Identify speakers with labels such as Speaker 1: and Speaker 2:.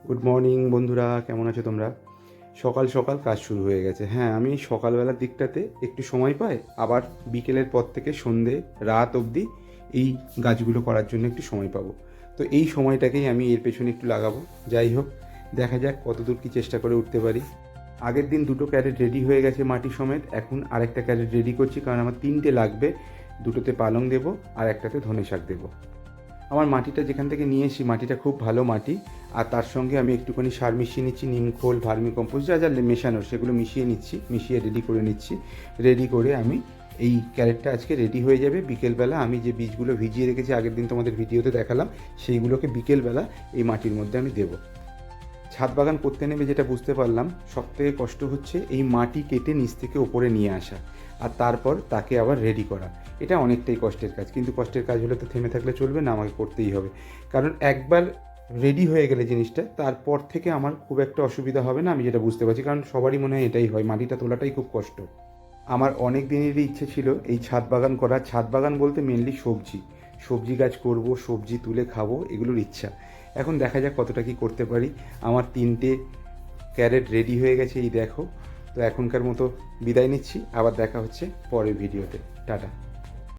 Speaker 1: Good morning বন্ধুরা, কেমন আছো তোমরা? সকাল সকাল কাজ শুরু হয়ে গেছে। হ্যাঁ, আমি সকালবেলার দিকটাতে একটু সময় পাই, আবার বিকেলের পর থেকে সন্ধে রাত অবধি এই গাছগুলো করার জন্য একটু সময় পাবো। তো এই সময়টাকেই আমি এর পেছনে একটু লাগাবো। যাই হোক, দেখা যাক কতদূর কী চেষ্টা করে উঠতে পারি। আগের দিন দুটো ক্যারেট রেডি হয়ে গেছে মাটি সমেত, এখন আরেকটা ক্যারেট রেডি করছি, কারণ আমার তিনটে লাগবে। দুটোতে পালং দেবো আর একটাতে ধনে শাক দেবো। আমার মাটিটা যেখান থেকে নিয়ে এসি, মাটিটা খুব ভালো মাটি। আর তার সঙ্গে আমি একটুখানি সার মিশিয়ে নিচ্ছি, নিমখোল, ভার্মি কম্পোস্ট, যা যা মেশানোর সেগুলো মিশিয়ে নিচ্ছি, মিশিয়ে রেডি করে নিচ্ছি। রেডি করে আমি এই ক্যারেটটা আজকে রেডি হয়ে যাবে। বিকেলবেলা আমি যে বীজগুলো ভিজিয়ে রেখেছি, আগের দিন তোমাদের ভিডিওতে দেখালাম, সেইগুলোকে বিকেলবেলা এই মাটির মধ্যে আমি দেবো। ছাদ বাগান করতে নেমে যেটা বুঝতে পারলাম, সবথেকে কষ্ট হচ্ছে এই মাটি কেটে নিচ থেকে ওপরে নিয়ে আসা, আর তারপর তাকে আবার রেডি করা। এটা অনেকটাই কষ্টের কাজ, কিন্তু কষ্টের কাজ হলে তো থেমে থাকলে চলবে না, আমাকে করতেই হবে। কারণ একবার রেডি হয়ে গেলে জিনিসটা, তারপর থেকে আমার খুব একটা অসুবিধা হবে না, আমি যেটা বুঝতে পারছি। কারণ সবারই মনে হয় এটাই হয়, মাটিটা তোলাটাই খুব কষ্ট। আমার অনেক দিনেরই ইচ্ছে ছিল এই ছাদ বাগান করা। ছাদ বাগান বলতে মেনলি সবজি সবজি গাছ করব, সবজি তুলে খাবো, এগুলোর ইচ্ছা। এখন দেখা যাক কতটা কি করতে পারি। আমার তিনটে ক্যারেট রেডি হয়ে গেছে, এই দেখো। তো এখনকার মতো বিদায় নিচ্ছি, আবার দেখা হচ্ছে পরের ভিডিওতে। টাটা।